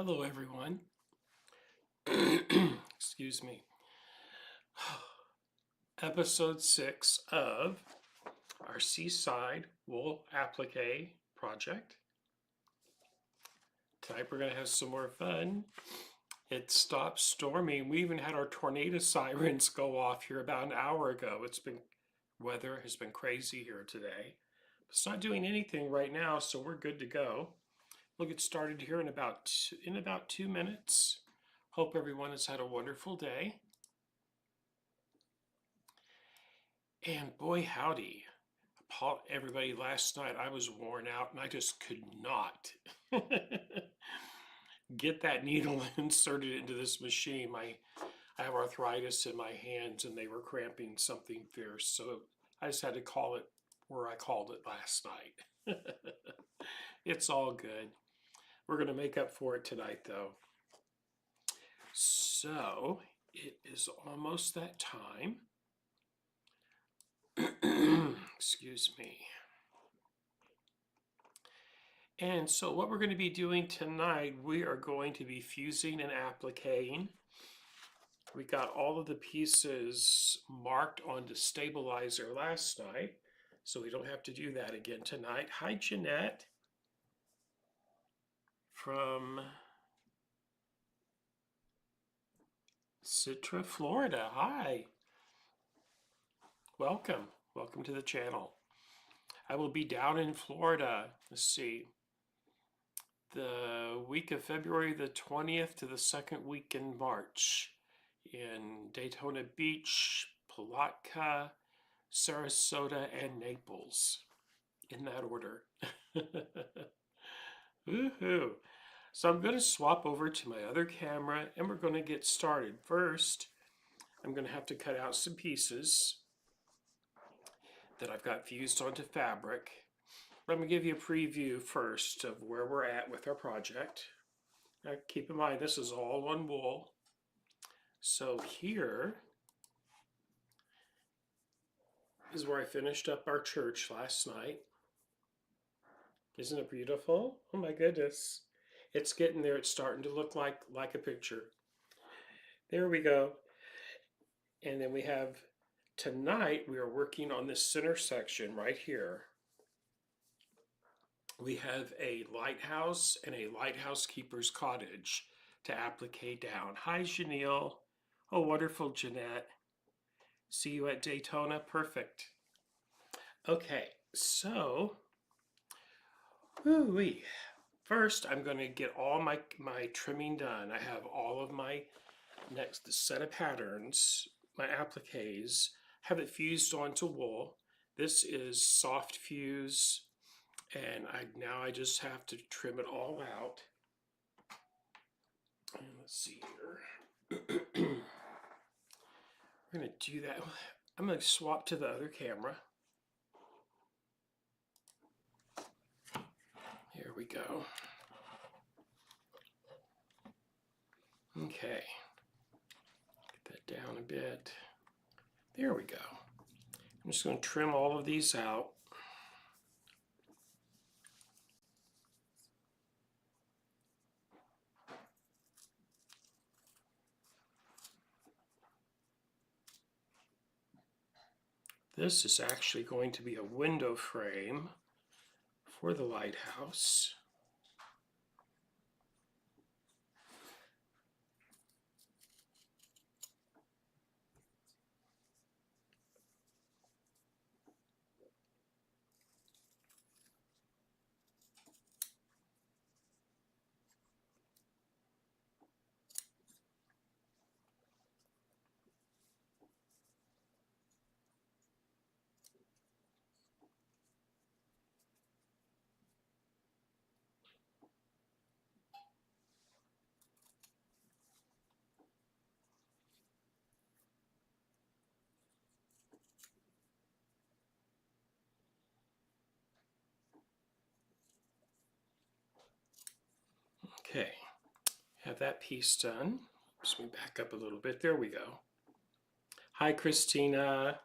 Hello, everyone. Excuse me. Episode 6 of our Seaside Wool Applique project. Tonight we're going to have some more fun. It stopped storming. We even had our tornado sirens go off here about an hour ago. Weather has been crazy here today. It's not doing anything right now, so we're good to go. We'll get started here in about 2 minutes. Hope everyone has had a wonderful day. And boy, howdy. Everybody, last night I was worn out and I just could not get that needle inserted into this machine. I have arthritis in my hands and they were cramping something fierce. So I just had to call it where I called it last night. It's all good. We're going to make up for it tonight, though. So it is almost that time. Excuse me. And so what we're going to be doing tonight, we are going to be fusing and appliquing. We got all of the pieces marked on the stabilizer last night, so we don't have to do that again tonight. Hi, Jeanette from Citra, Florida. Hi. Welcome to the channel. I will be down in Florida, let's see, the week of February the 20th to the second week in March in Daytona Beach, Palatka, Sarasota, and Naples, in that order. Woohoo! So I'm going to swap over to my other camera and we're going to get started. First, I'm going to have to cut out some pieces that I've got fused onto fabric. Let me give you a preview first of where we're at with our project. Now keep in mind this is all on wool. So here is where I finished up our church last night. Isn't it beautiful? Oh my goodness. It's getting there. It's starting to look like a picture. There we go. And then we have, tonight we are working on this center section right here. We have a lighthouse and a lighthouse keeper's cottage to applique down. Hi, Janelle. Oh, wonderful, Jeanette. See you at Daytona. Perfect. Okay, so, woo-wee. First, I'm going to get all my trimming done. I have all of my next set of patterns, my appliques, have it fused onto wool. This is soft fuse, and now I just have to trim it all out. And let's see here. We're going to do that. I'm going to swap to the other camera. Here we go. Okay. Get that down a bit. There we go. I'm just going to trim all of these out. This is actually going to be a window frame for the lighthouse. Okay, have that piece done. Just let me back up a little bit. There we go. Hi, Christina.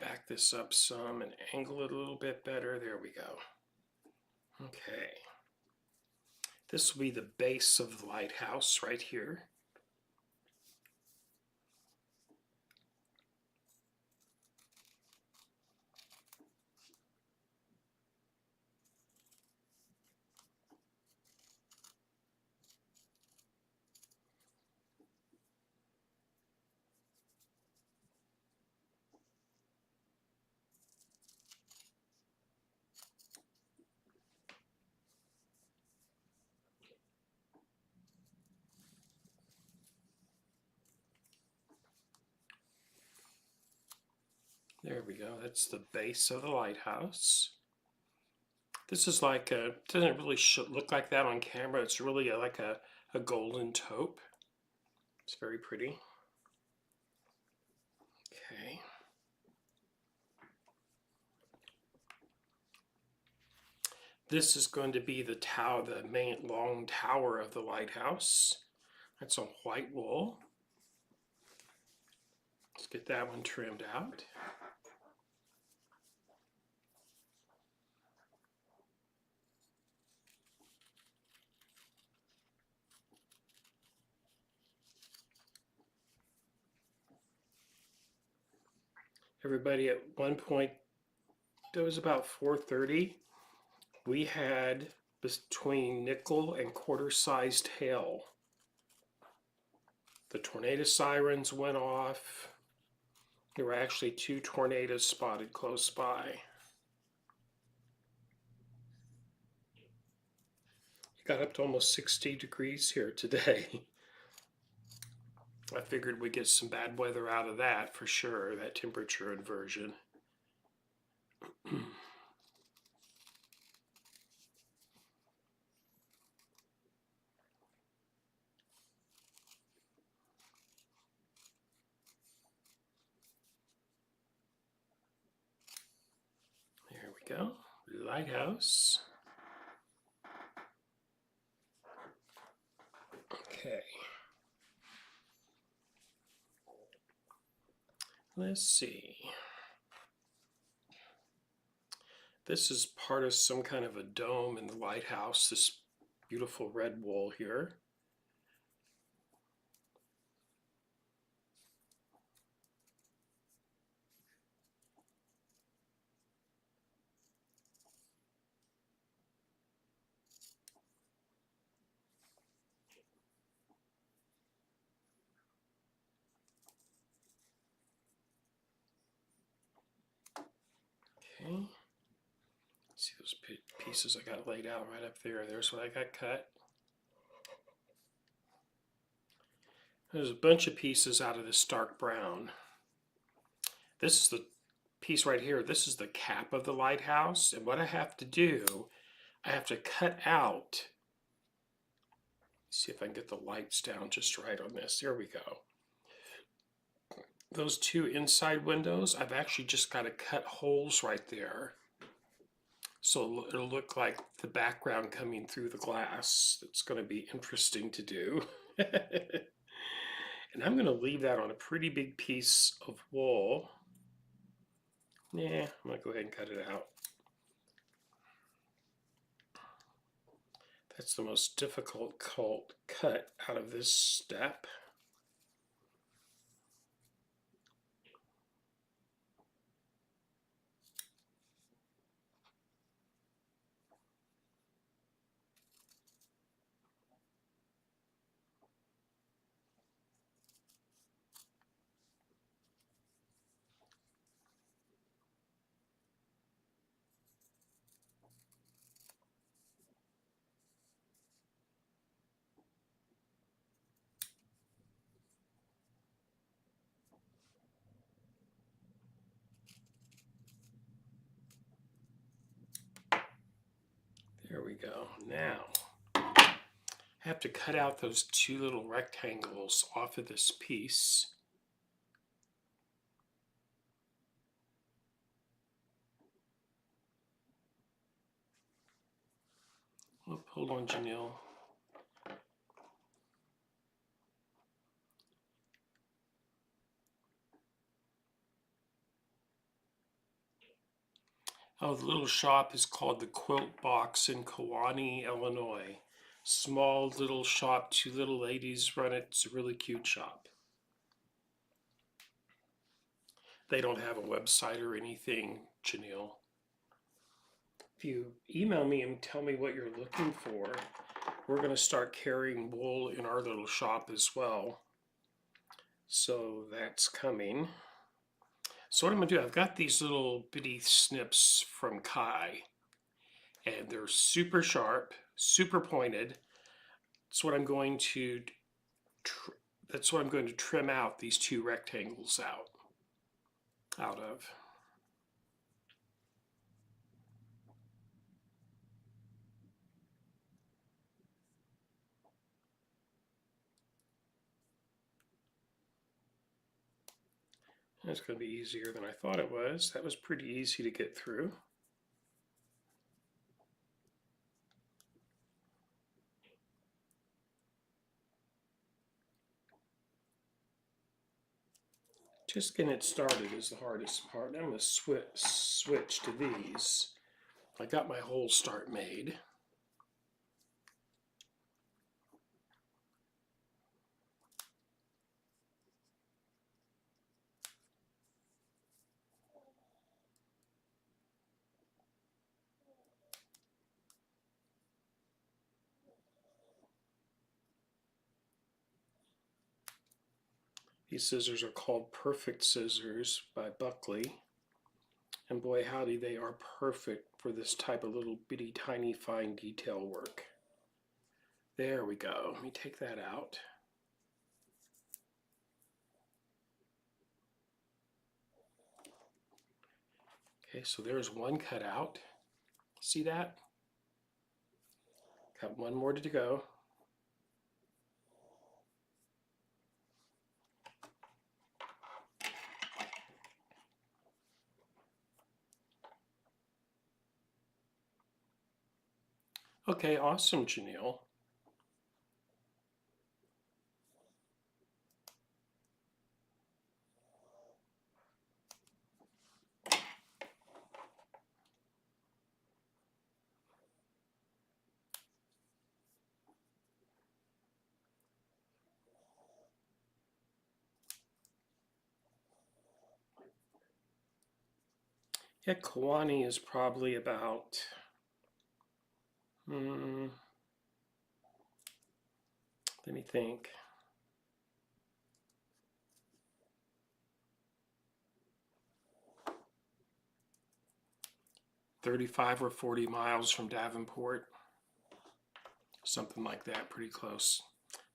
Back this up some and angle it a little bit better. There we go. Okay. This will be the base of the lighthouse right here. There we go. That's the base of the lighthouse. This is like a, doesn't really look like that on camera. It's really like a golden taupe. It's very pretty. Okay. This is going to be the tower, the main long tower of the lighthouse. That's on white wool. Let's get that one trimmed out. Everybody, at one point, it was about 4:30, we had between nickel and quarter-sized hail. The tornado sirens went off. There were actually 2 tornadoes spotted close by. It got up to almost 60 degrees here today. I figured we'd get some bad weather out of that for sure, that temperature inversion. There we go, lighthouse. Okay. Let's see. This is part of some kind of a dome in the lighthouse, this beautiful red wool here. Okay. See those pieces I got laid out right up there. There's what I got cut. There's a bunch of pieces out of this dark brown. This is the piece right here. This is the cap of the lighthouse. And what I have to do, I have to cut out. See if I can get the lights down just right on this. There we go. Those 2 inside windows, I've actually just got to cut holes right there. So it'll look like the background coming through the glass. It's going to be interesting to do. And I'm going to leave that on a pretty big piece of wool. Yeah, I'm going to go ahead and cut it out. That's the most difficult cut out of this step. There we go. Now, I have to cut out those 2 little rectangles off of this piece. Oh, hold on, Janelle. Oh, the little shop is called the Quilt Box in Kewanee, Illinois. small little shop. Two little ladies run it. It's a really cute shop. They don't have a website or anything, Janelle. If you email me and tell me what you're looking for, we're going to start carrying wool in our little shop as well. So that's coming. So what I'm going to do, I've got these little bitty snips from Kai, and they're super sharp, super pointed. That's what I'm going to trim out these two rectangles out of. It's going to be easier than I thought it was. That was pretty easy to get through. Just getting it started is the hardest part. I'm going to switch to these. I got my whole start made. These scissors are called Perfect Scissors by Buckley. And boy howdy, they are perfect for this type of little bitty tiny fine detail work. There we go. Let me take that out. Okay, so there's one cut out. See that? Got one more to go. Okay, awesome, Janelle. Yeah, Kiwani is probably about, let me think. 35 or 40 miles from Davenport. Something like that, pretty close.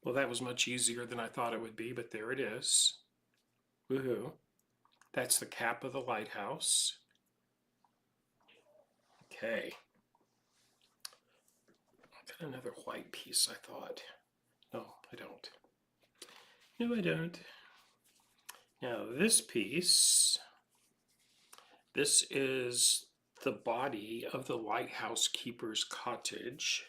Well, that was much easier than I thought it would be, but there it is. Woohoo. That's the cap of the lighthouse. Okay. Got another white piece, I thought. No, I don't. No, I don't. Now this piece, this is the body of the lighthouse keeper's cottage.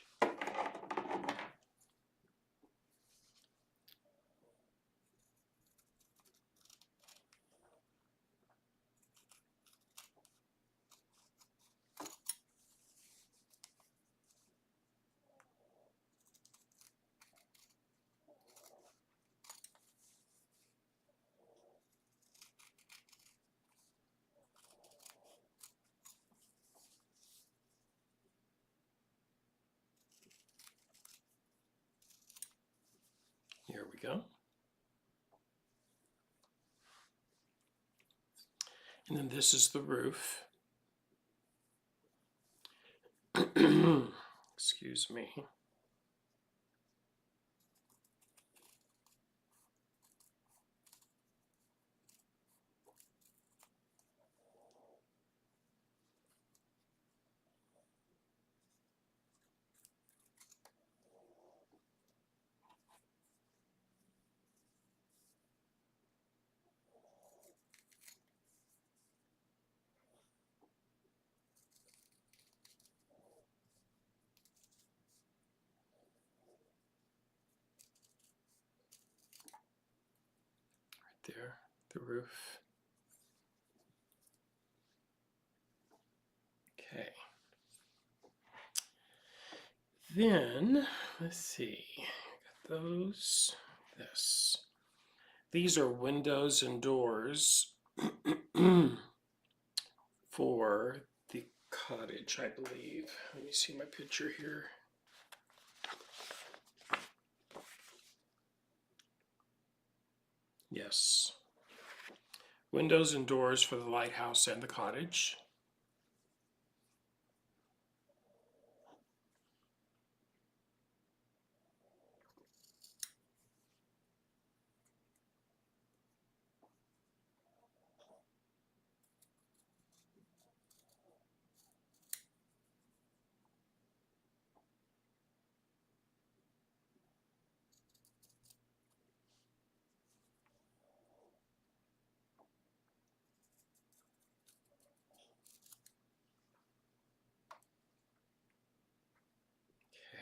Here we go. And then this is the roof. Excuse me. There, the roof. Okay. Then, let's see, got those, this. These are windows and doors for the cottage, I believe. Let me see my picture here. Yes. Windows and doors for the lighthouse and the cottage.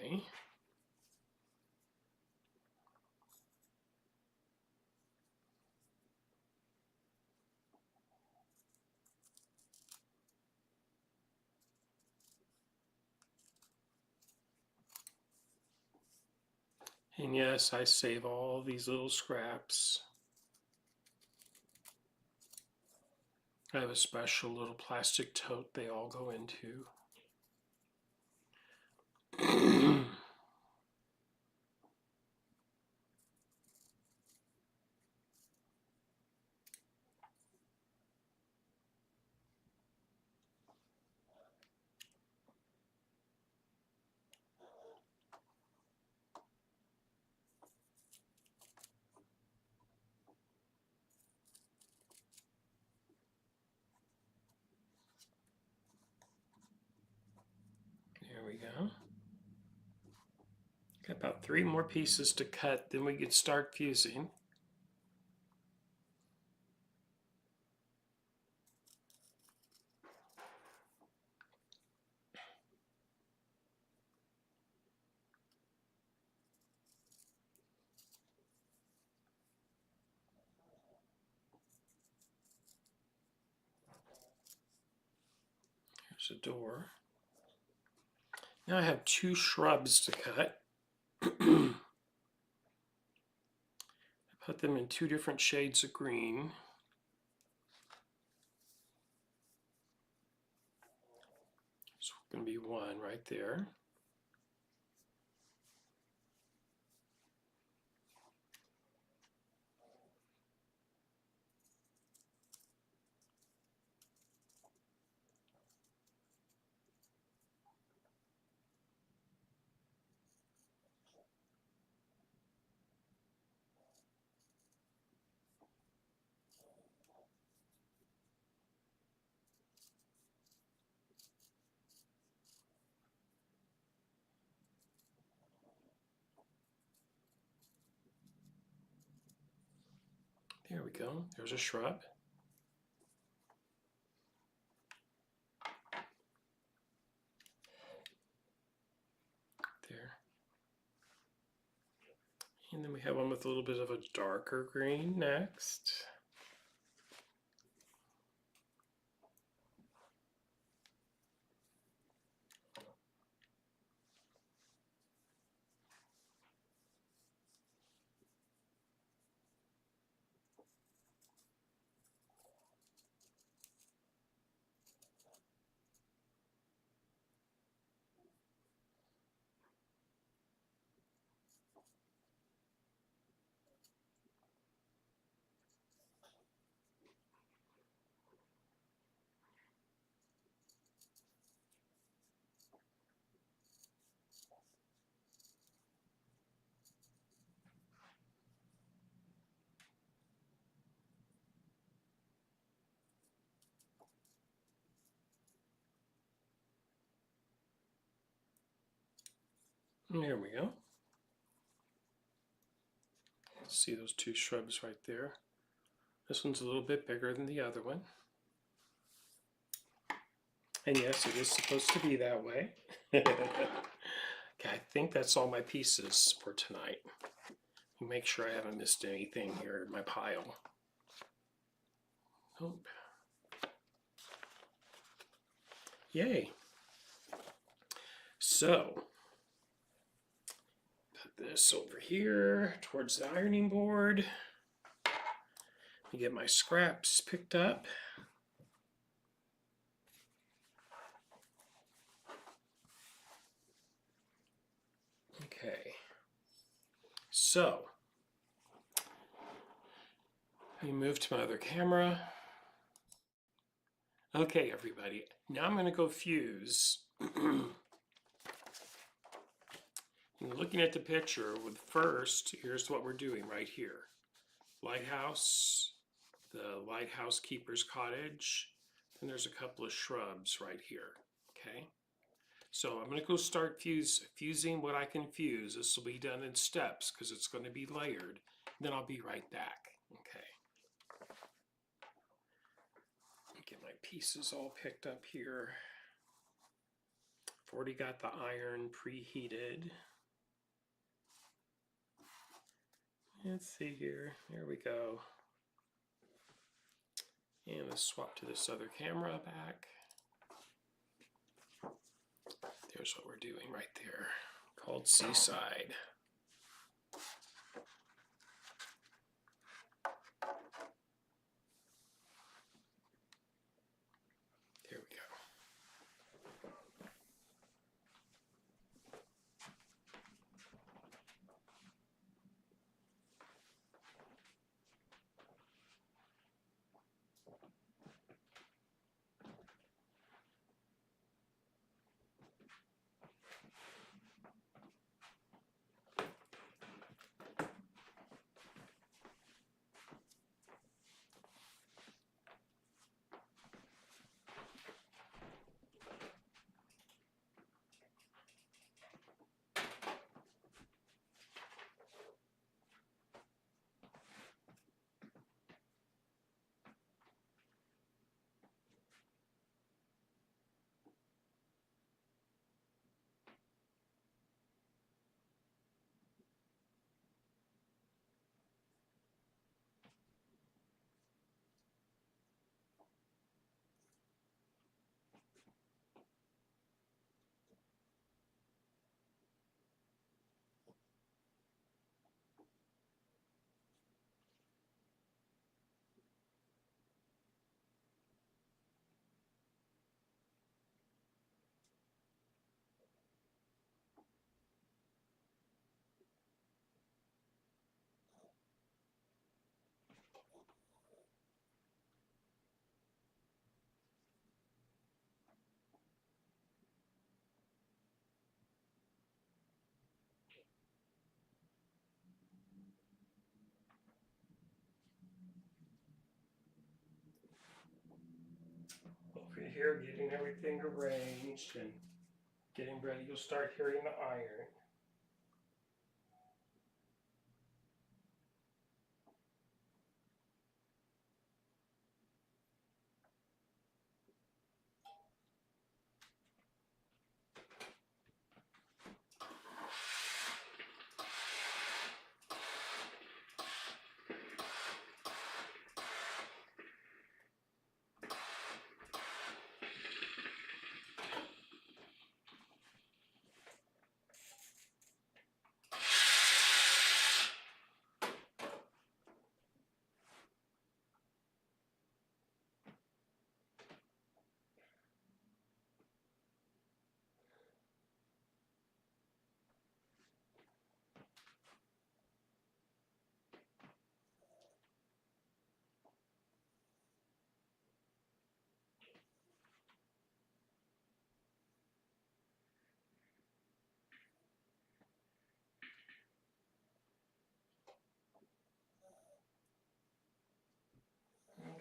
Okay. And yes, I save all these little scraps. I have a special little plastic tote they all go into. There we go. Got about 3 more pieces to cut, then we can start fusing. There's a door. Now I have 2 shrubs to cut. I put them in 2 different shades of green. So it's going to be 1 right there. There we go. There's a shrub. There. And then we have one with a little bit of a darker green next. There we go. See those 2 shrubs right there. This one's a little bit bigger than the other one. And yes, it is supposed to be that way. Okay, I think that's all my pieces for tonight. Make sure I haven't missed anything here in my pile. Oh. Yay. So, this over here towards the ironing board. Let me get my scraps picked up. Okay, so let me move to my other camera. Okay, everybody, now I'm going to go fuse. Looking at the picture, with first, here's what we're doing right here. Lighthouse, the lighthouse keeper's cottage, and there's a couple of shrubs right here, okay? So I'm going to go start fusing what I can fuse. This will be done in steps because it's going to be layered. Then I'll be right back, okay? Get my pieces all picked up here. I've already got the iron preheated. Let's see here. There we go. And let's swap to this other camera back. There's what we're doing right there, called Seaside. There we go. Over here, getting everything arranged and getting ready. You'll start hearing the iron.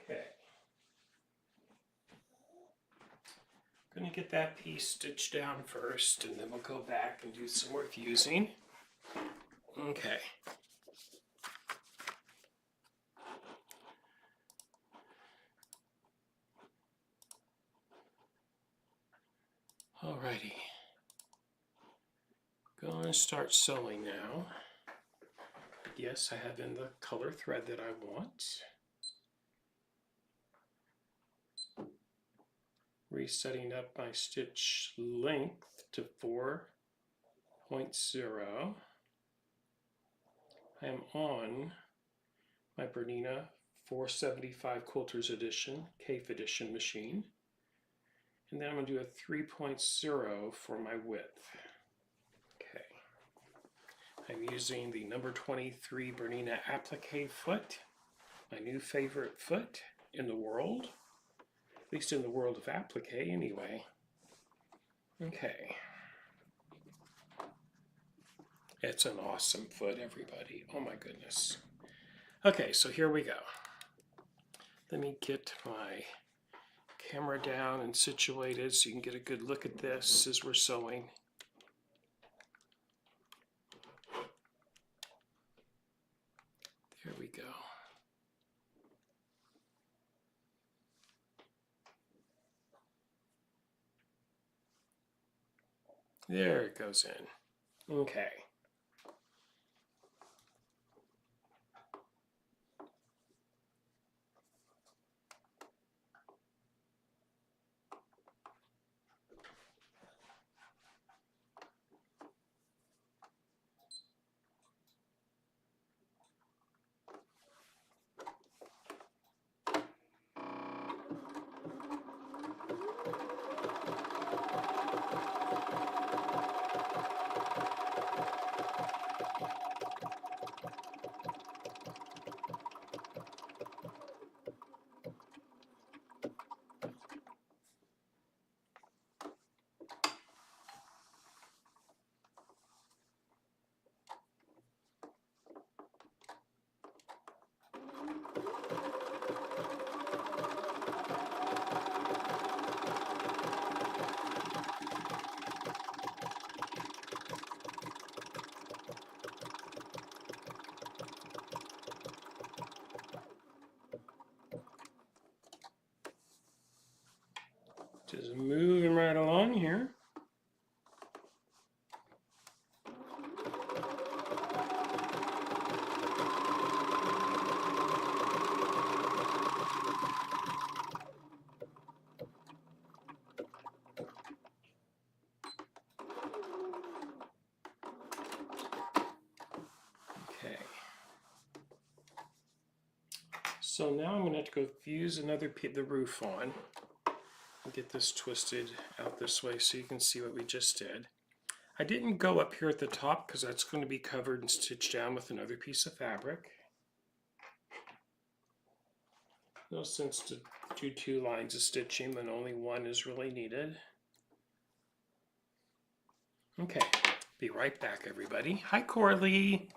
Okay. I'm going to get that piece stitched down first, and then we'll go back and do some more fusing. Okay. Alrighty. Going to start sewing now. Yes, I have in the color thread that I want. Resetting up my stitch length to 4.0. I am on my Bernina 475 Quilters Edition, Kaffe Edition machine. And then I'm going to do a 3.0 for my width. Okay. I'm using the number 23 Bernina applique foot, my new favorite foot in the world, at least in the world of applique anyway. Okay. It's an awesome foot, everybody. Oh my goodness. Okay, so here we go. Let me get my camera down and situated so you can get a good look at this as we're sewing. There we go. There it goes in. Okay. Just moving right along here. Okay. So now I'm going to have to go fuse the roof on. Get this twisted out this way so you can see what we just did. I didn't go up here at the top because that's going to be covered and stitched down with another piece of fabric. No sense to do 2 lines of stitching when only one is really needed. Okay, be right back, everybody. Hi, Corley.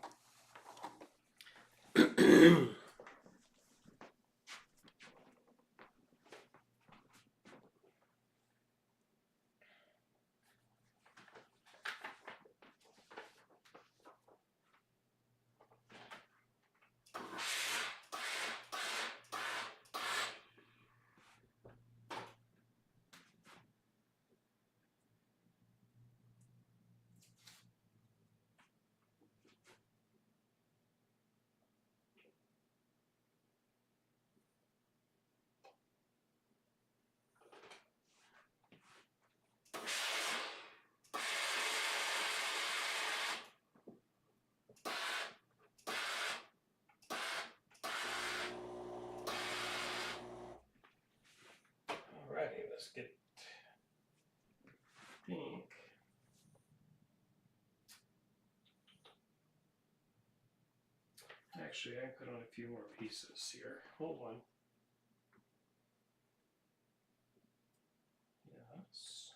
Alrighty, let's get pink. Actually, I put on a few more pieces here. Hold on. Yes.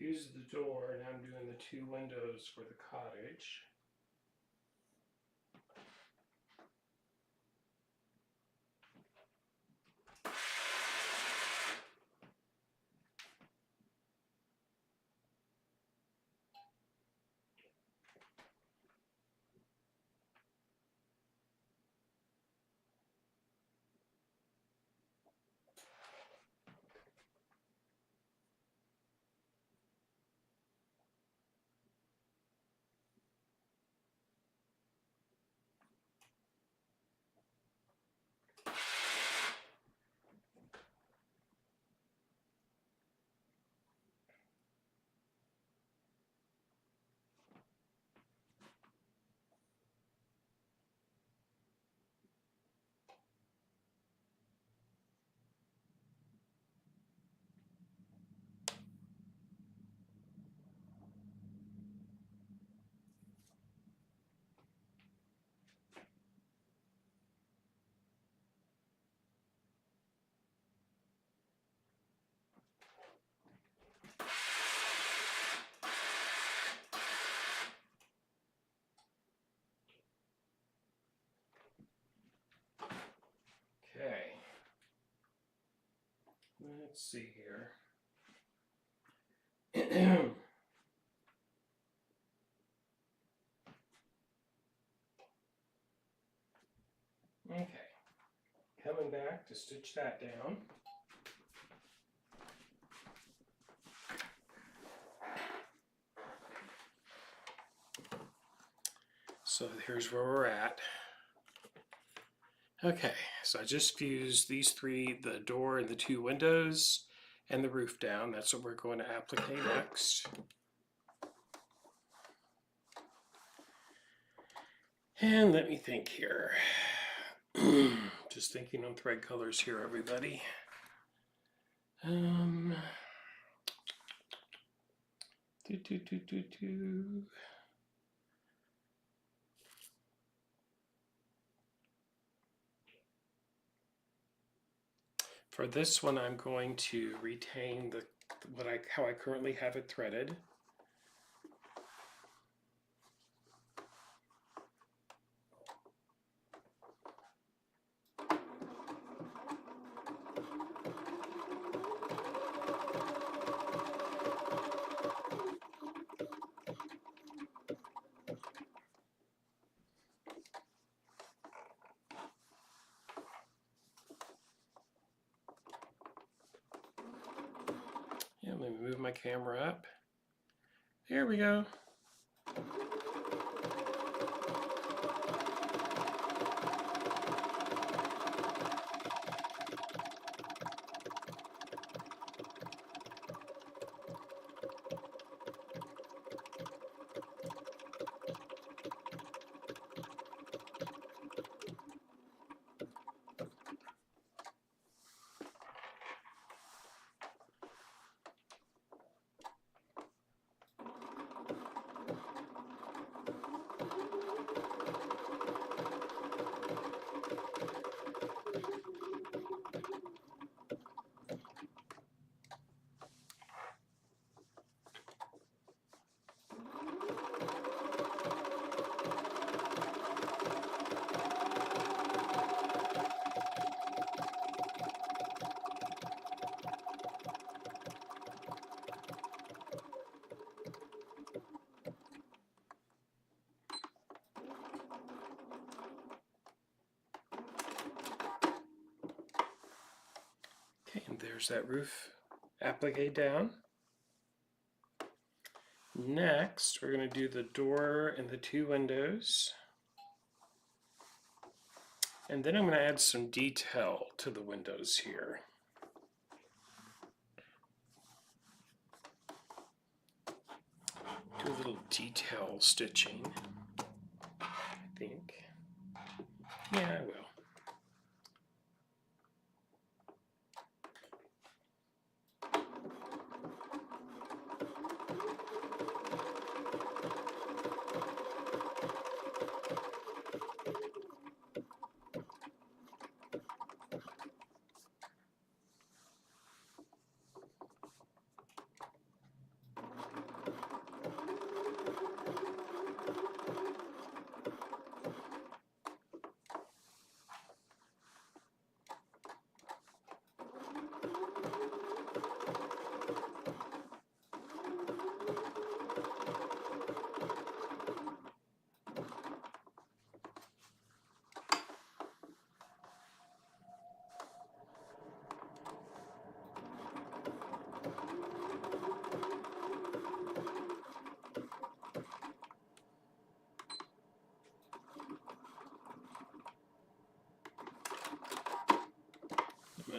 fused the door, and I'm doing the 2 windows for the cottage. Okay, let's see here. Okay, coming back to stitch that down. So here's where we're at. Okay, so I just fused these 3, the door and the 2 windows and the roof down. That's what we're going to applique next. And let me think here. Just thinking on thread colors here, everybody. For this one, I'm going to retain how I currently have it threaded. Yeah, let me move my camera up. There we go. Okay, and there's that roof applique down. Next, we're going to do the door and the 2 windows. And then I'm going to add some detail to the windows here. Do a little detail stitching, I think. Yeah, I will.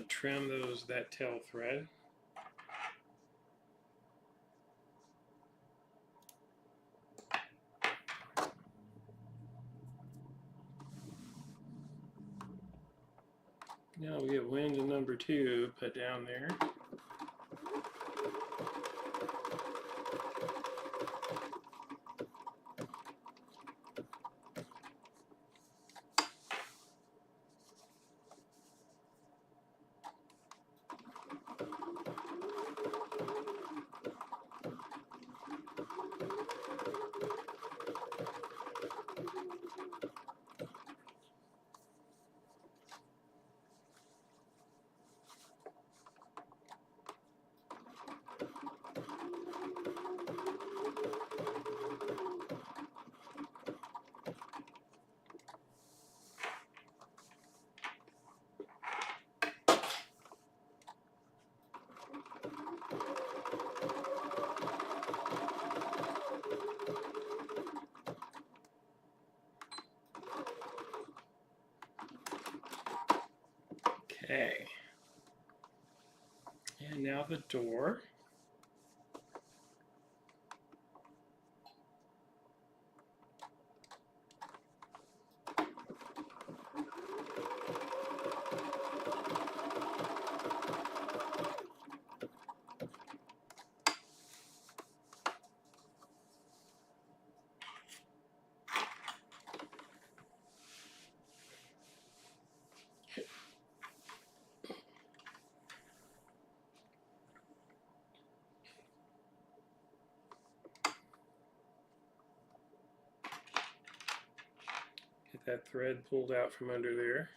trim that tail thread. Now we get wind number 2 put down there. Okay. And now the door. Get that thread pulled out from under there.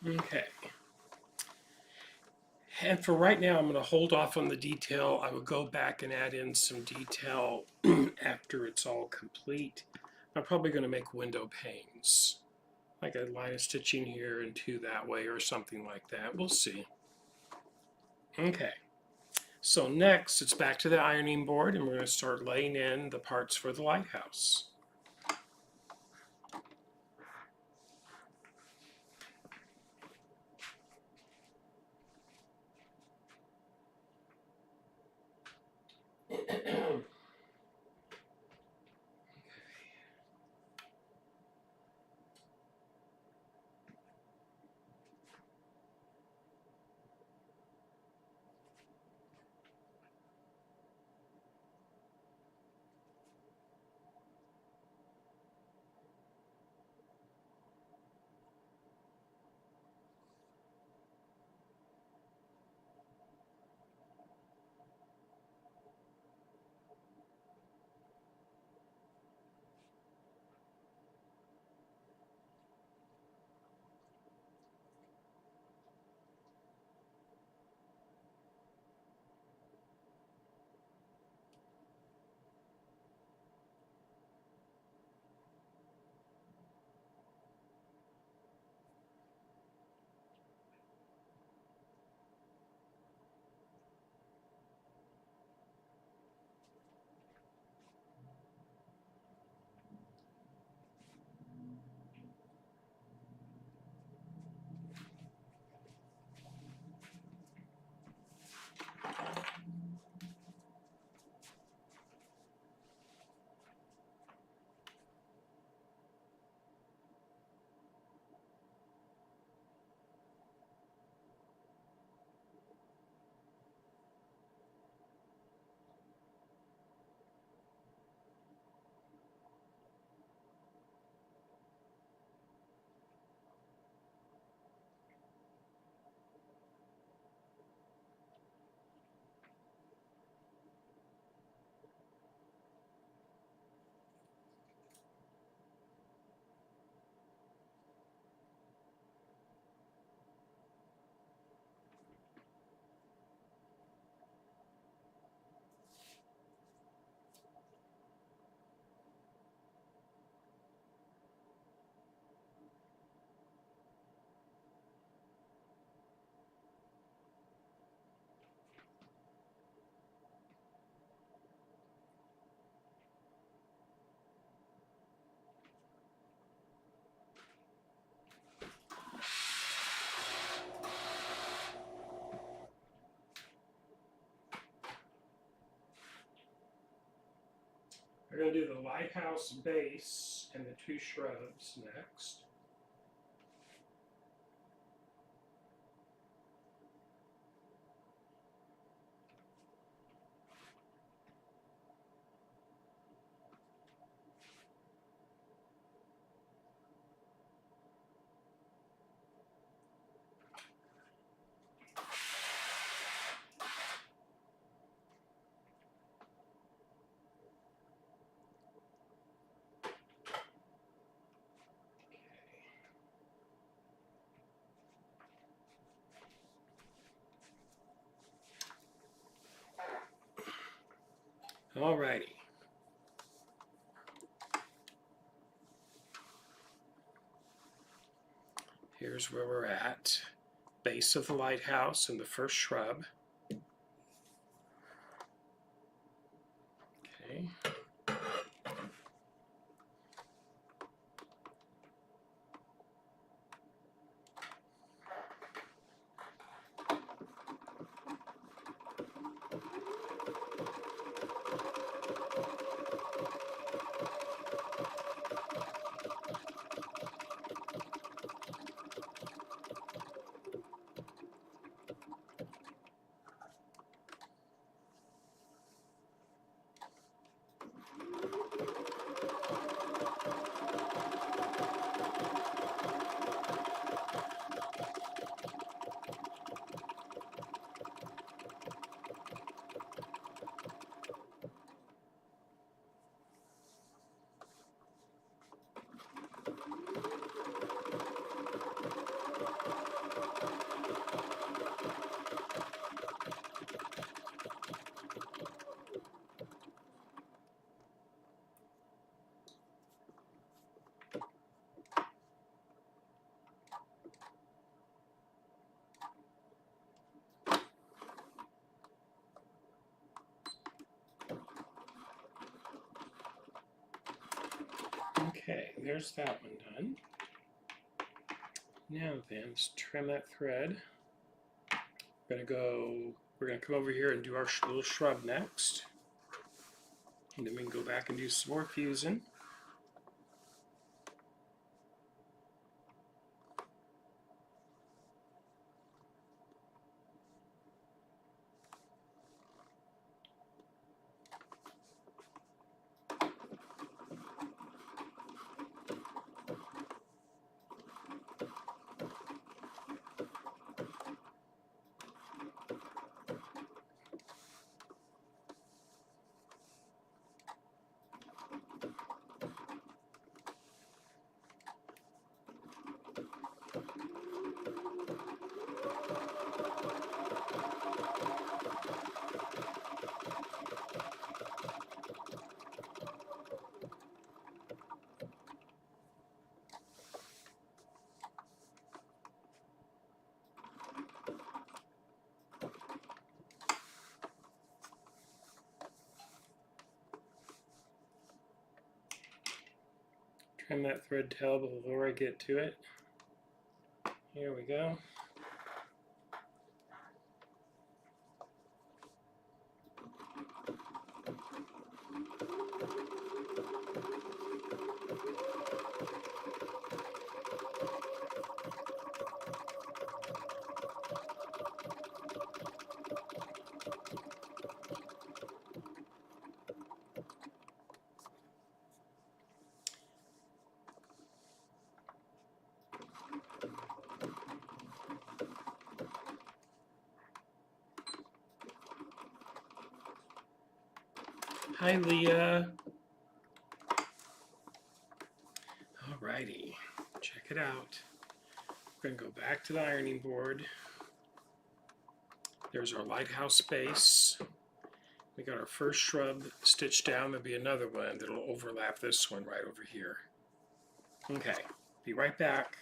Okay. And for right now, I'm going to hold off on the detail. I will go back and add in some detail after it's all complete. I'm probably going to make window panes, like a line of stitching here and 2 that way or something like that. We'll see. Okay. So next, it's back to the ironing board, and we're going to start laying in the parts for the lighthouse. We're going to do the lighthouse base and the 2 shrubs next. Alrighty. Here's where we're at. Base of the lighthouse and the first shrub. Okay. Okay, there's that one done. Now then, let's trim that thread. We're gonna come over here and do our little shrub next. And then we can go back and do some more fusing. Trim that thread tail before I get to it. Here we go. Hi, Leah. Alrighty, check it out. We're going to go back to the ironing board. There's our lighthouse base. We got our first shrub stitched down. There'll be another one that'll overlap this one right over here. Okay, be right back.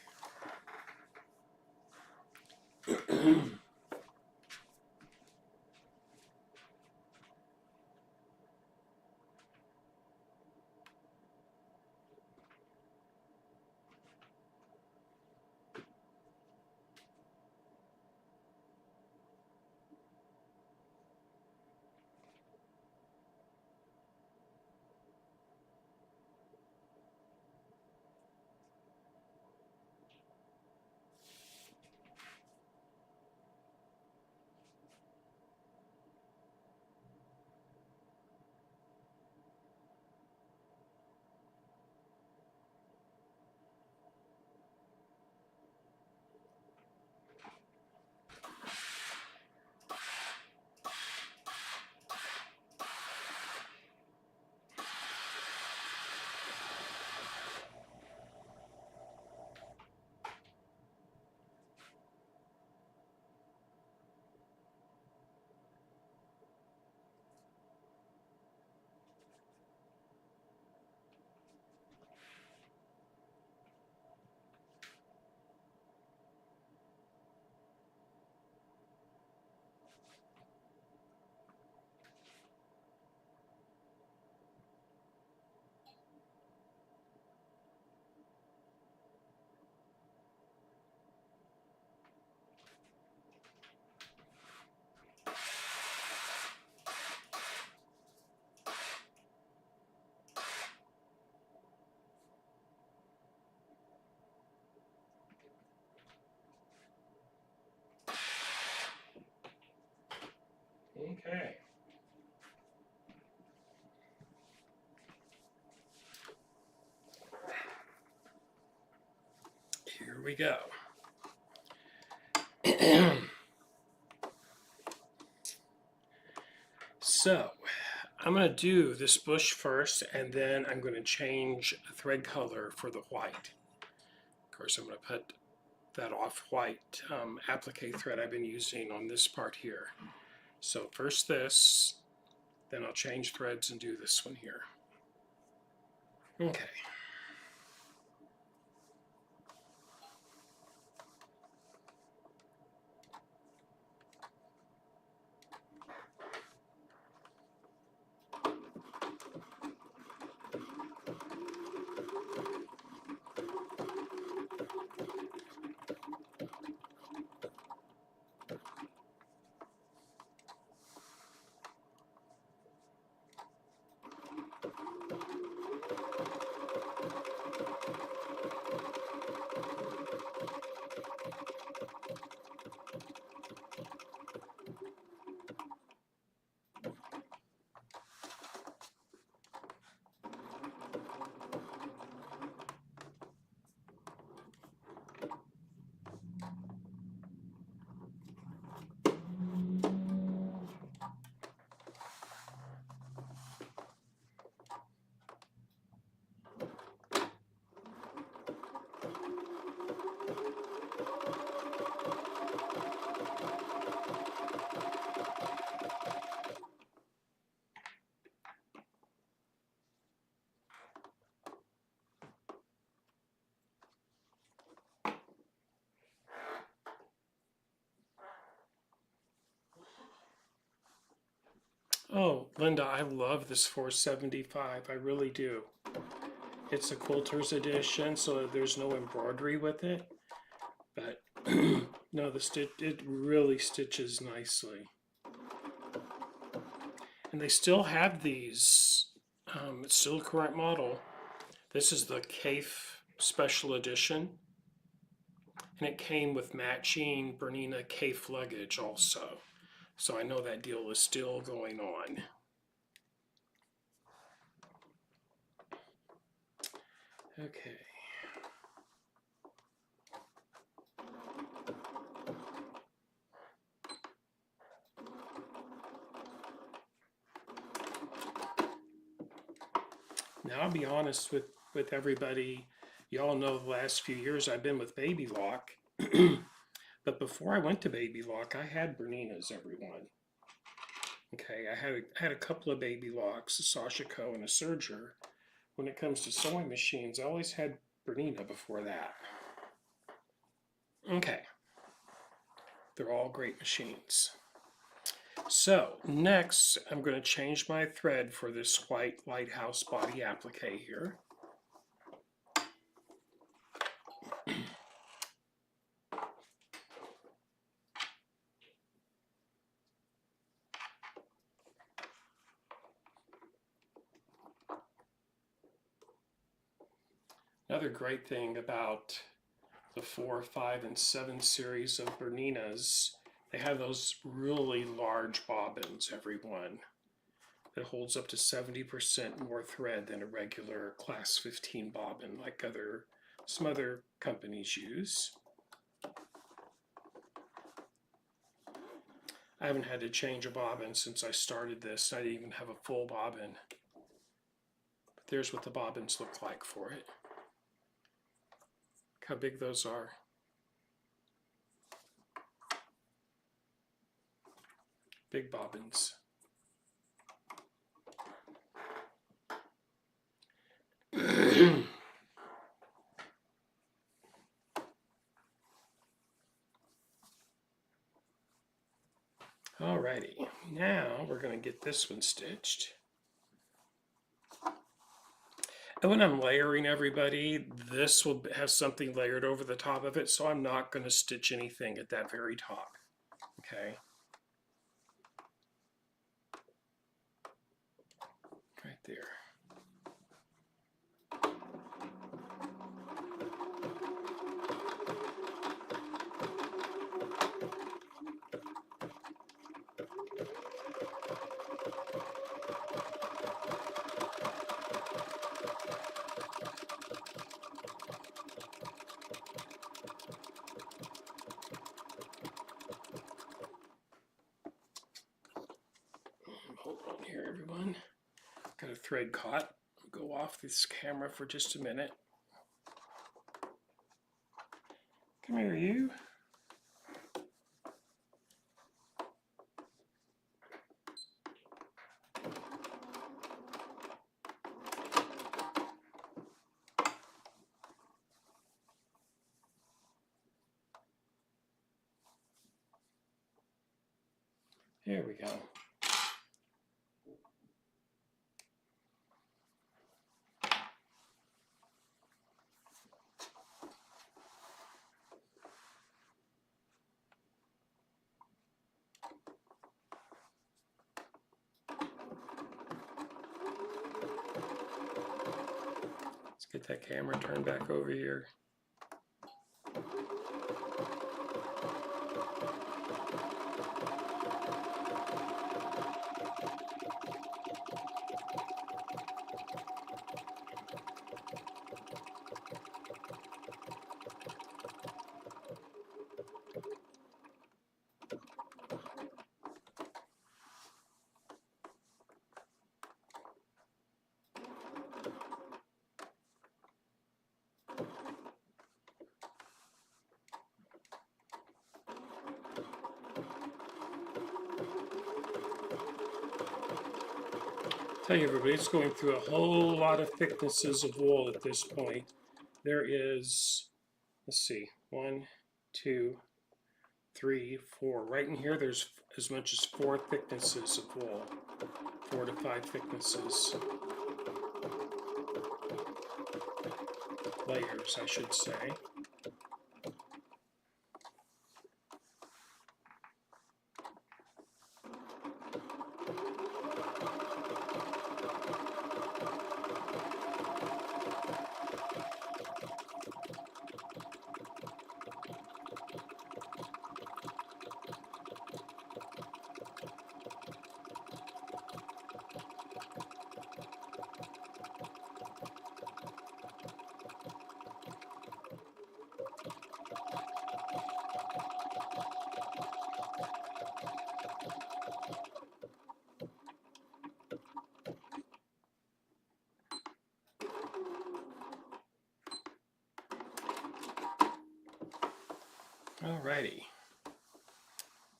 Okay. Here we go. So, I'm going to do this bush first, and then I'm going to change thread color for the white. Of course, I'm going to put that off-white applique thread I've been using on this part here. So first this, then I'll change threads and do this one here. Okay. Oh, Linda, I love this 475. I really do. It's a quilter's edition, so there's no embroidery with it. But no, it really stitches nicely. And they still have these. It's still a current model. This is the Kaffe Special Edition. And it came with matching Bernina Kaffe luggage also. So I know that deal is still going on. Okay. Now I'll be honest with everybody. Y'all know the last few years I've been with Baby Lock. But before I went to Baby Lock, I had Berninas, everyone. Okay, I had a couple of Baby Locks, a Sashiko and a Serger. When it comes to sewing machines, I always had Bernina before that. Okay, they're all great machines. So next, I'm going to change my thread for this white lighthouse body applique here. Another great thing about the 4, 5, and 7 series of Berninas, they have those really large bobbins, everyone. That holds up to 70% more thread than a regular class 15 bobbin like some other companies use. I haven't had to change a bobbin since I started this. I didn't even have a full bobbin. But there's what the bobbins look like for it. Look how big those are. Big bobbins. Alrighty, now we're going to get this one stitched. And when I'm layering, everybody, this will have something layered over the top of it, so I'm not going to stitch anything at that very top. Okay. Right there. thread caught. I'll go off this camera for just a minute. Come here, you. There we go. Let's get that camera turned back over here. Tell you everybody, it's going through a whole lot of thicknesses of wool at this point. There is, let's see, 1, 2, 3, 4. Right in here, there's as much as 4 thicknesses of wool, 4 to 5 thicknesses, layers, I should say. Alrighty,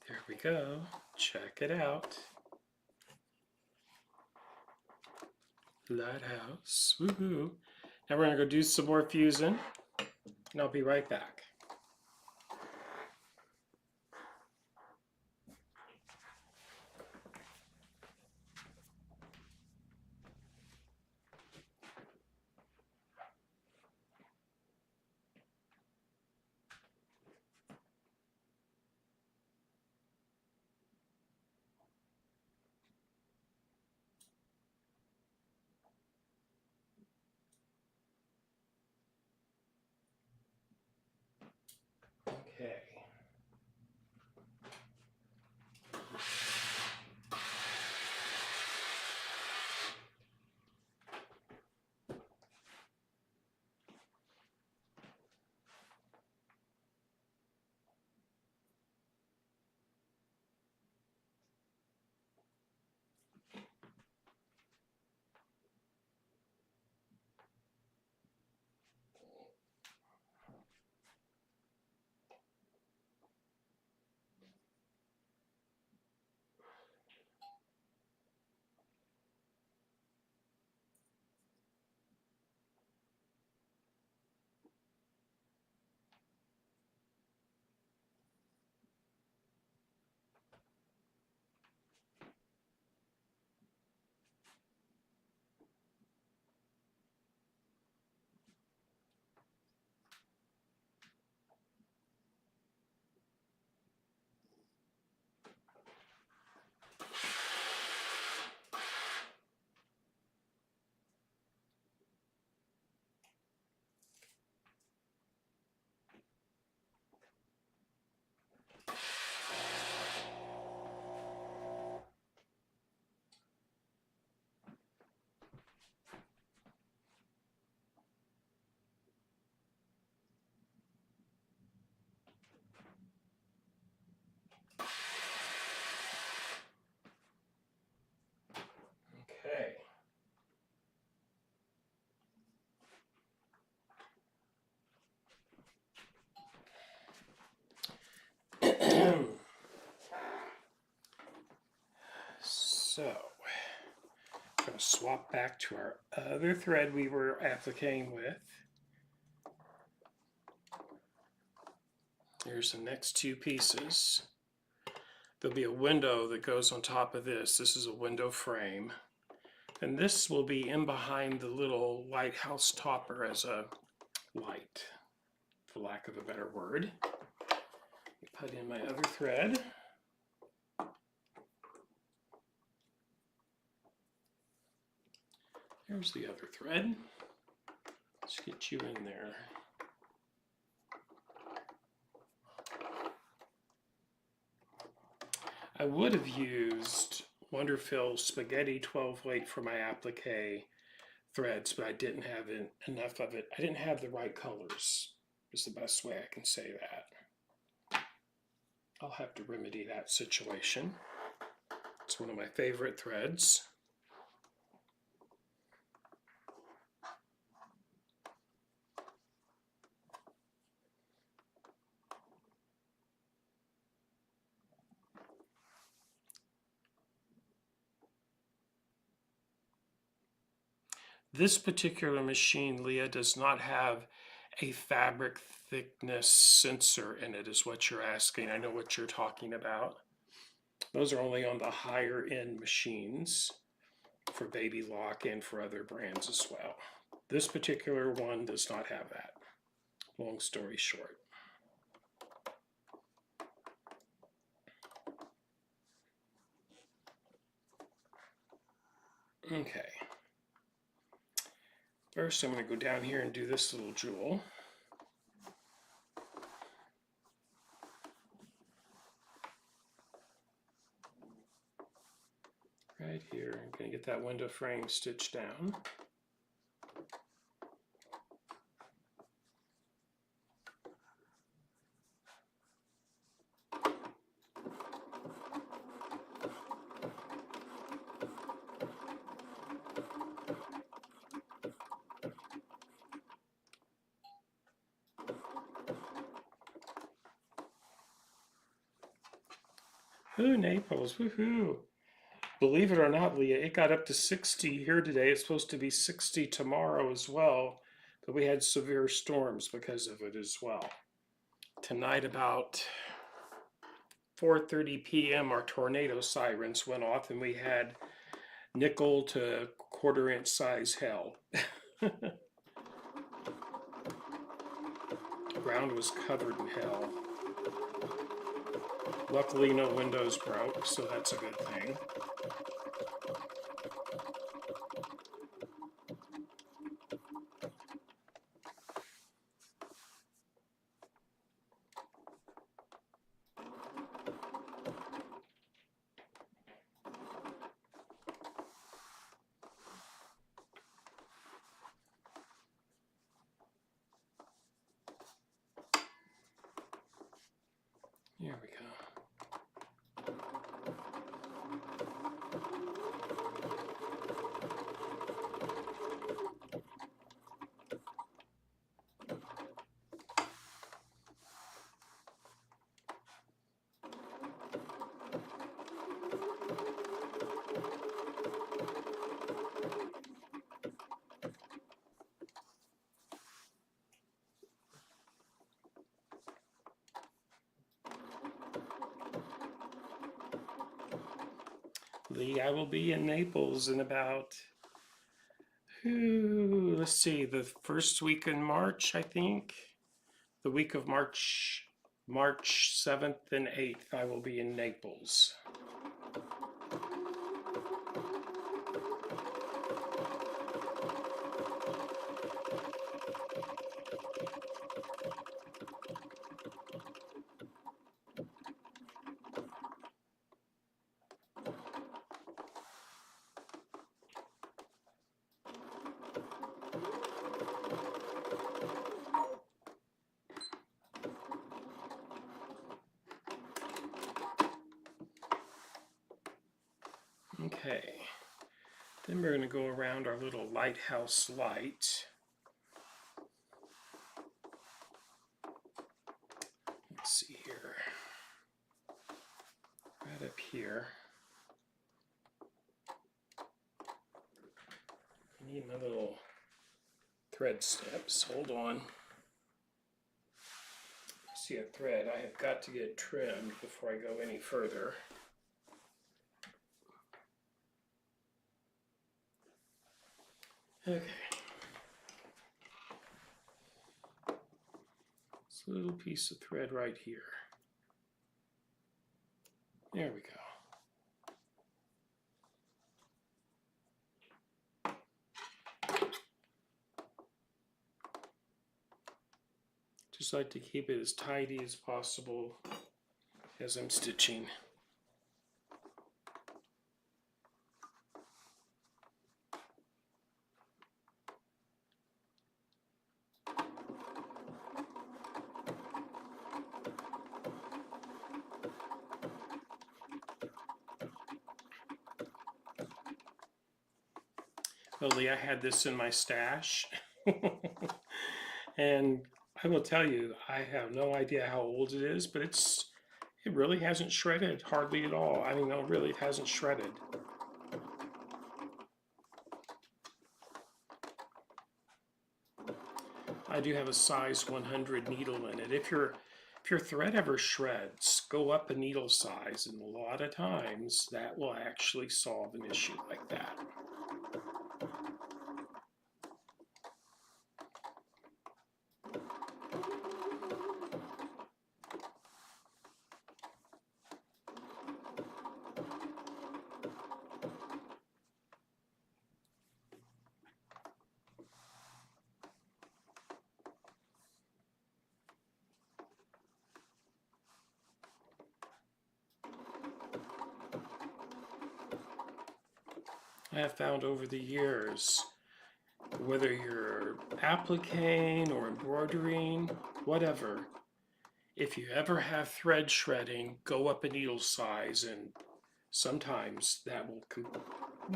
there we go. Check it out. Lighthouse, woohoo! Now we're gonna go do some more fusing, and I'll be right back. swap back to our other thread we were appliquing with. Here's the next two pieces. There'll be a window that goes on top of this. This is a window frame. And this will be in behind the little lighthouse topper as a light, for lack of a better word. Put in my other thread. There's the other thread. Let's get you in there. I would have used Wonderfill Spaghetti 12 weight for my applique threads, but I didn't have enough of it. I didn't have the right colors, is the best way I can say that. I'll have to remedy that situation. It's one of my favorite threads. This particular machine, Leah, does not have a fabric thickness sensor in it, is what you're asking. I know what you're talking about. Those are only on the higher end machines for Baby Lock and for other brands as well. This particular one does not have that. Long story short. Okay. First, I'm going to go down here and do this little jewel. Right here, I'm going to get that window frame stitched down. Ooh, Naples, woohoo! Believe it or not, Leah, it got up to 60 here today. It's supposed to be 60 tomorrow as well, but we had severe storms because of it as well. Tonight about 4:30 p.m. our tornado sirens went off and we had nickel to quarter-inch size hail. The ground was covered in hail. Luckily no windows broke, so that's a good thing. Here we go. Lee, I will be in Naples in about, let's see, the first week in March, I think. The week of March 7th and 8th, I will be in Naples. Okay, then we're going to go around our little lighthouse light. Let's see here, right up here. Need my little thread steps. Hold on. I see a thread. I have got to get trimmed before I go any further. Okay. This little piece of thread right here. There we go. Just like to keep it as tidy as possible as I'm stitching. Lately, I had this in my stash. And I will tell you, I have no idea how old it is, but it really hasn't shredded hardly at all. I mean, no, really, it hasn't shredded. I do have a size 100 needle in it. If your thread ever shreds, go up a needle size, and a lot of times that will actually solve an issue like that. I have found over the years, whether you're appliquing or embroidering, whatever, if you ever have thread shredding, go up a needle size, and sometimes that will,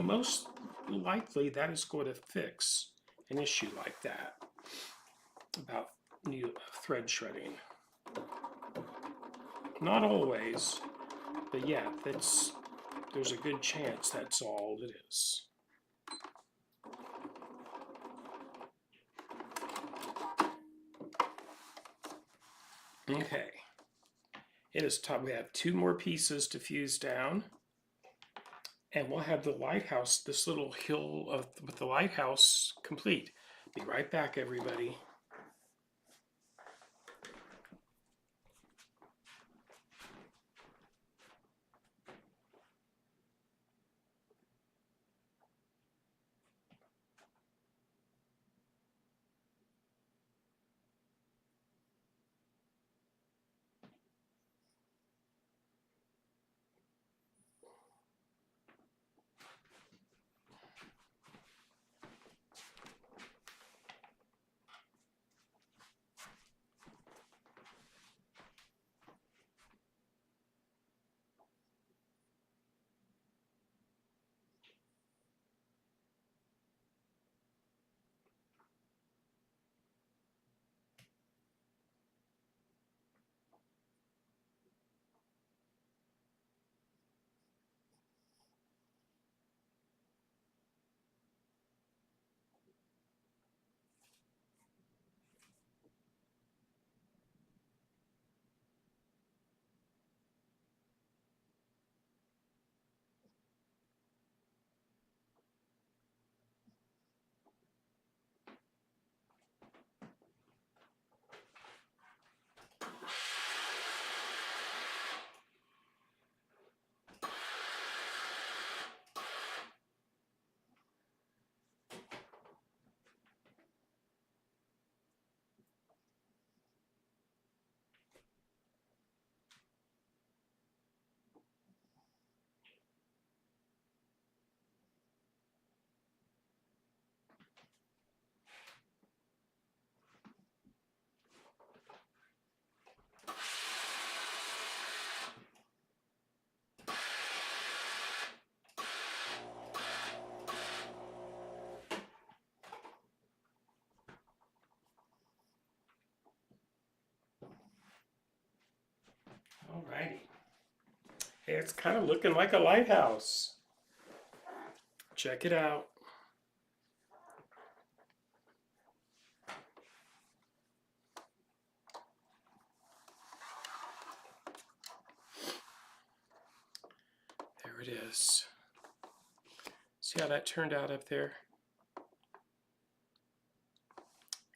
most likely that is going to fix an issue like that about thread shredding. Not always, but yeah, there's a good chance that's all it is. Okay, it is time. We have 2 more pieces to fuse down, and we'll have the lighthouse, this little hill with the lighthouse complete. Be right back, everybody. Alrighty. Hey, it's kind of looking like a lighthouse. Check it out. it is. See how that turned out up there?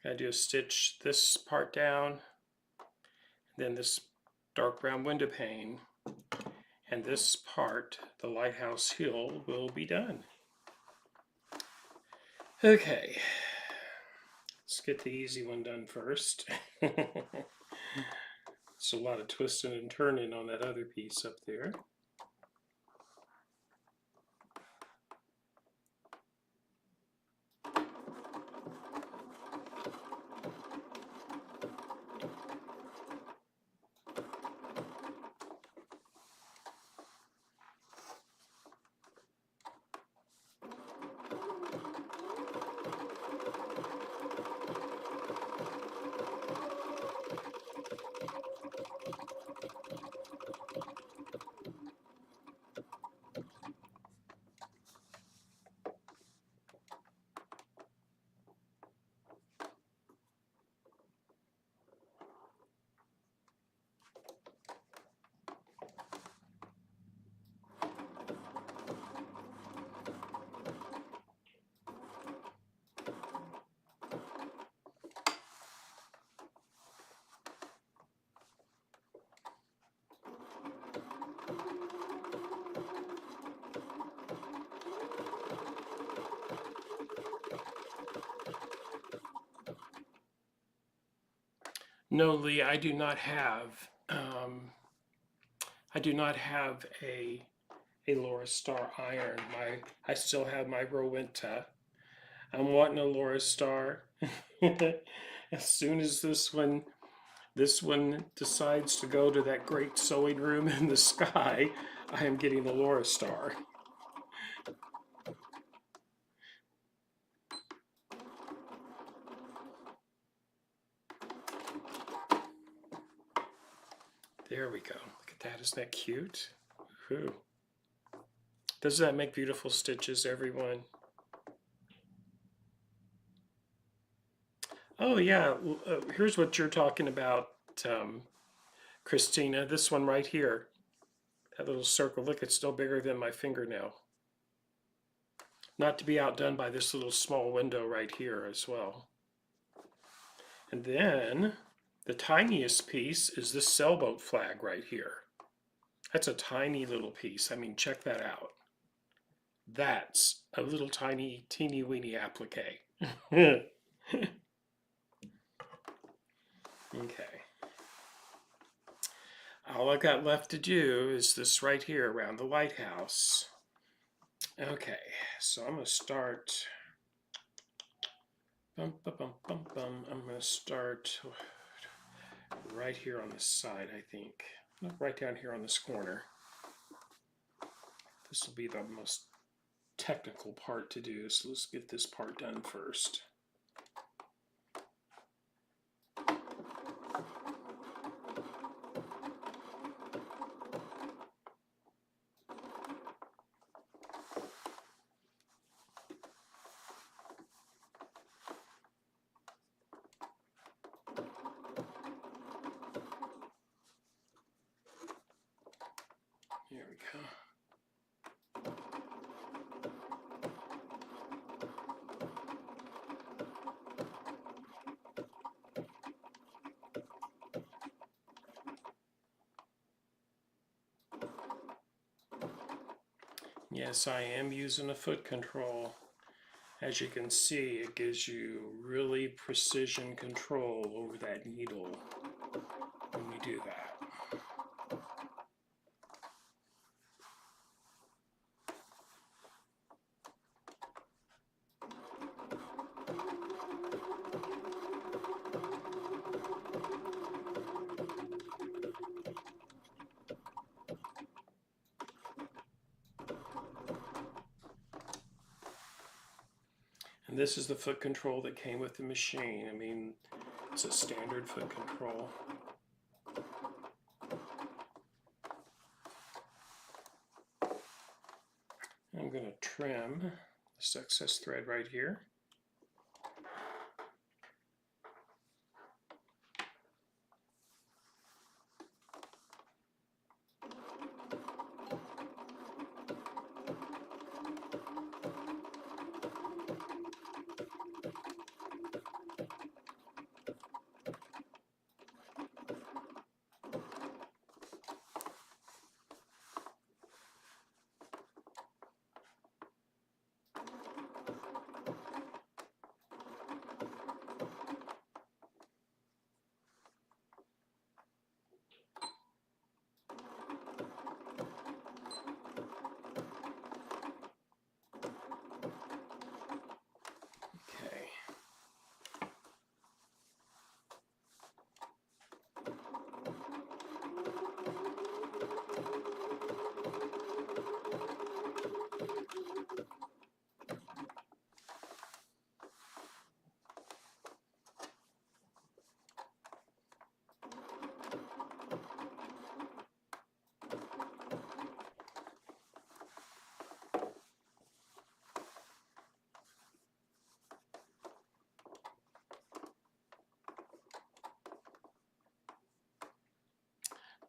I do stitch this part down, then this dark brown window pane, and this part, the lighthouse hill, will be done. Okay, let's get the easy one done first. It's a lot of twisting and turning on that other piece up there. No, Lee, I do not have. I do not have a Laura Star iron. I still have my Rowenta. I'm wanting a Laura Star. As soon as this one decides to go to that great sewing room in the sky, I am getting a Laura Star. There we go. Look at that. Isn't that cute? Woohoo. Doesn't that make beautiful stitches, everyone? Oh, yeah. Here's what you're talking about, Christina. This one right here. That little circle. Look, it's still bigger than my fingernail. Not to be outdone by this little small window right here as well. And then the tiniest piece is this sailboat flag right here. That's a tiny little piece. I mean, check that out. That's a little tiny, teeny weeny applique. Okay. All I've got left to do is this right here around the lighthouse. Okay, so I'm going to start. I'm going to start right here on the side, I think. Right down here on this corner. This will be the most technical part to do, so let's get this part done first. There we go. Yes, I am using a foot control. As you can see, it gives you really precision control over that needle when you do that. And this is the foot control that came with the machine. I mean, it's a standard foot control. I'm going to trim this excess thread right here.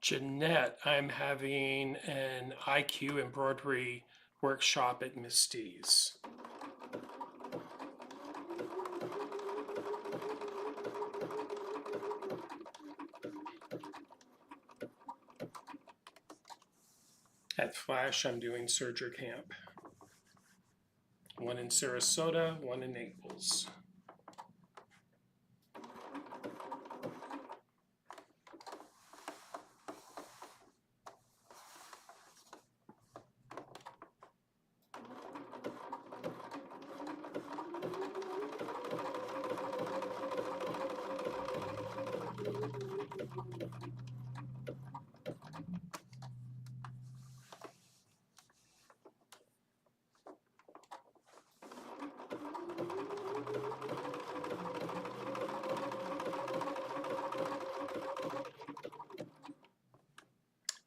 Jeanette, I'm having an IQ embroidery workshop at Miss D's. At Flash, I'm doing Serger Camp. One in Sarasota, one in Naples.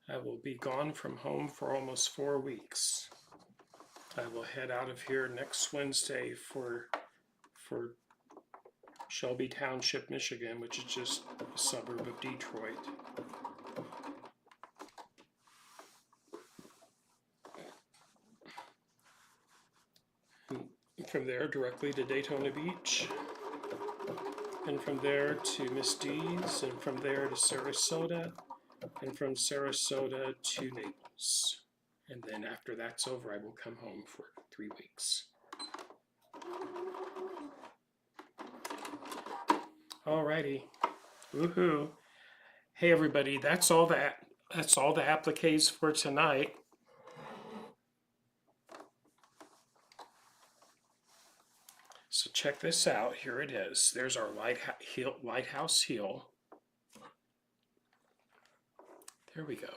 I will be gone from home for almost 4 weeks. I will head out of here next Wednesday for Shelby Township, Michigan, which is just a suburb of Detroit. And from there, directly to Daytona Beach, and from there to Miss D's, and from there to Sarasota, and from Sarasota to Naples. And then after that's over, I will come home for 3 weeks. Alrighty, woohoo! Hey everybody, that's all the appliques for tonight. So check this out. Here it is. There's our lighthouse heel. There we go.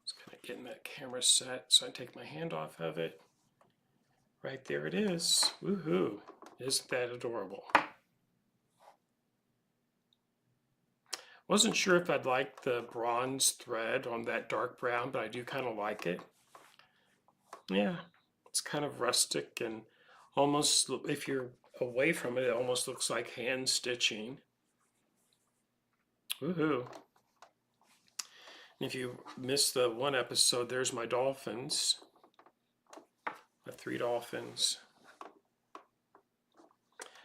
Just kind of getting that camera set so I take my hand off of it. Right there it is. Woohoo! Isn't that adorable? Wasn't sure if I'd like the bronze thread on that dark brown, but I do kind of like it. Yeah, it's kind of rustic and almost, if you're away from it, it almost looks like hand stitching. Woohoo! If you missed the one episode, there's my dolphins. My 3 dolphins.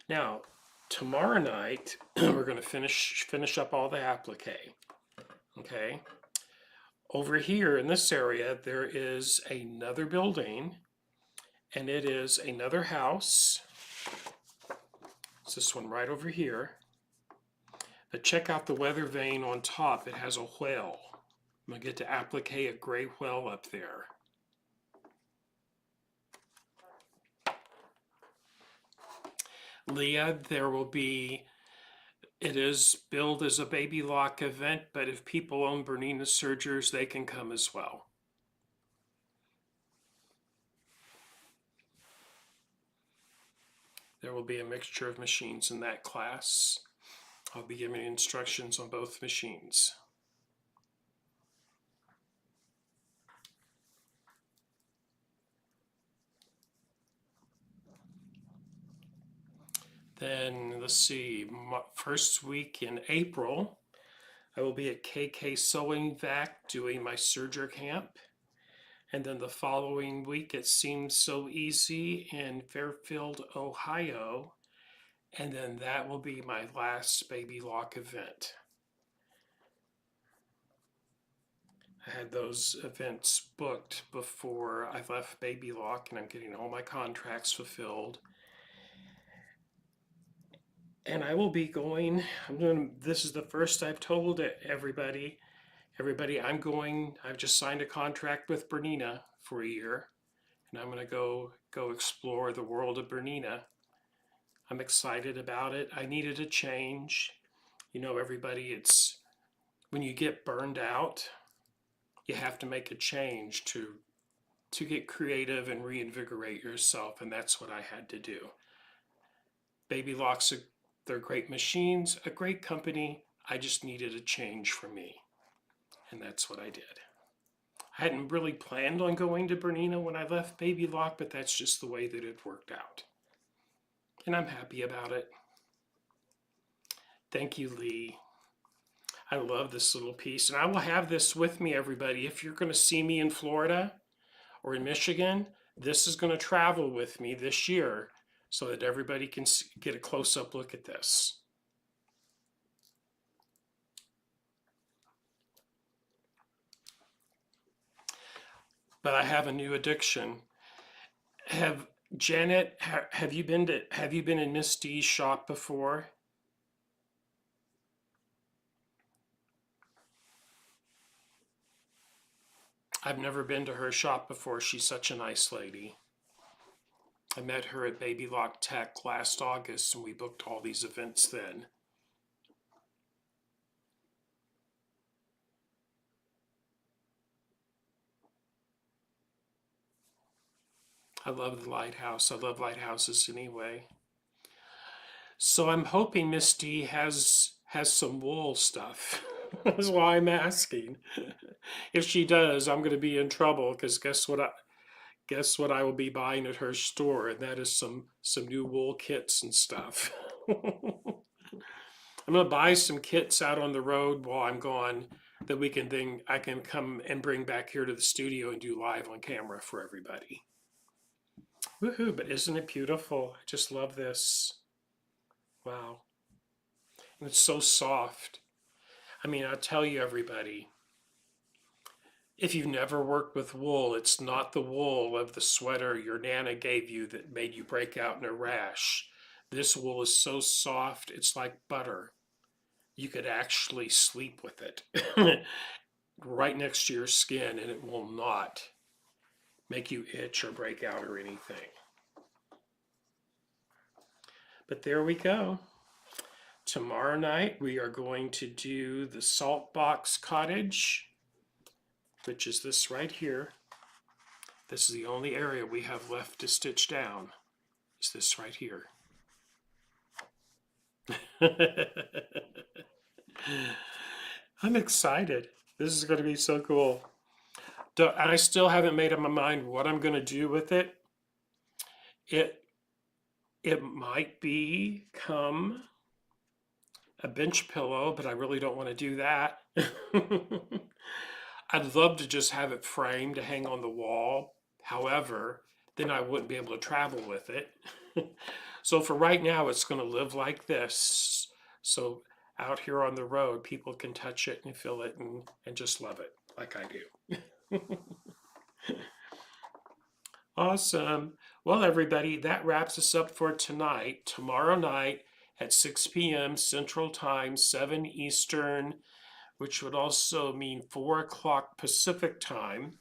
Now, tomorrow night, we're going to finish up all the applique. Okay? Over here in this area, there is another building, and it is another house. It's this one right over here. But check out the weather vane on top. It has a whale. I'm going to get to applique a gray whale up there. Leah, there will be, it is billed as a baby lock event, but if people own Bernina sergers, they can come as well. There will be a mixture of machines in that class. I'll be giving instructions on both machines. Then, let's see, first week in April, I will be at KK Sewing Vac doing my serger camp. And then the following week, it seems so easy in Fairfield, Ohio. And then that will be my last baby lock event. I had those events booked before I left baby lock, and I'm getting all my contracts fulfilled. And I will be going, this is the first I've told everybody, I've just signed a contract with Bernina for a year, and I'm going to go explore the world of Bernina. I'm excited about it. I needed a change. You know, everybody, it's when you get burned out, you have to make a change to get creative and reinvigorate yourself, and that's what I had to do. Baby locks, they're great machines, a great company. I just needed a change for me, and that's what I did. I hadn't really planned on going to Bernina when I left baby lock, but that's just the way that it worked out. And I'm happy about it. Thank you, Lee. I love this little piece, and I will have this with me, everybody. If you're going to see me in Florida or in Michigan, this is going to travel with me this year so that everybody can get a close-up look at this. But I have a new addiction. Janet, have you been in Miss D's shop before? I've never been to her shop before. She's such a nice lady. I met her at Baby Lock Tech last August, and we booked all these events then. I love the lighthouse. I love lighthouses anyway. So I'm hoping Miss D has some wool stuff. That's why I'm asking. If she does, I'm going to be in trouble because guess what I will be buying at her store, and that is some new wool kits and stuff. I'm going to buy some kits out on the road while I'm gone that I can come and bring back here to the studio and do live on camera for everybody. Woohoo, but isn't it beautiful? I just love this. Wow. And it's so soft. I mean, I'll tell you, everybody, if you've never worked with wool, it's not the wool of the sweater your Nana gave you that made you break out in a rash. This wool is so soft, it's like butter. You could actually sleep with it right next to your skin, and it will not make you itch or break out or anything. But there we go. Tomorrow night, we are going to do the Salt Box Cottage, which is this right here. This is the only area we have left to stitch down, is this right here. I'm excited. This is going to be so cool. And I still haven't made up my mind what I'm going to do with it. It might become a bench pillow, but I really don't want to do that. I'd love to just have it framed to hang on the wall. However, then I wouldn't be able to travel with it. So for right now, it's going to live like this. So out here on the road, people can touch it and feel it and just love it like I do. Awesome. Well, everybody, that wraps us up for tonight. Tomorrow night at 6 p.m. Central Time, 7 Eastern, which would also mean 4 o'clock Pacific Time,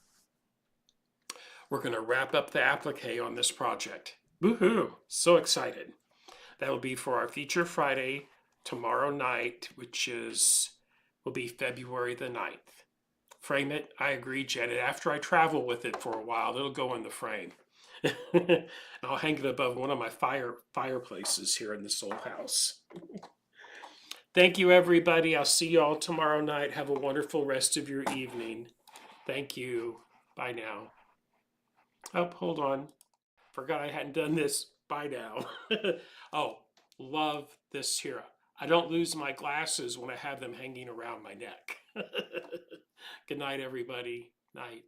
we're going to wrap up the applique on this project. Woohoo! So excited. That will be for our Feature Friday tomorrow night, which will be February the 9th. Frame it. I agree, Janet. After I travel with it for a while, it'll go in the frame. I'll hang it above one of my fireplaces here in this old house. Thank you, everybody. I'll see you all tomorrow night. Have a wonderful rest of your evening. Thank you. Bye now. Oh, hold on. Forgot I hadn't done this. Bye now. Oh, love this here. I don't lose my glasses when I have them hanging around my neck. Good night, everybody. Night.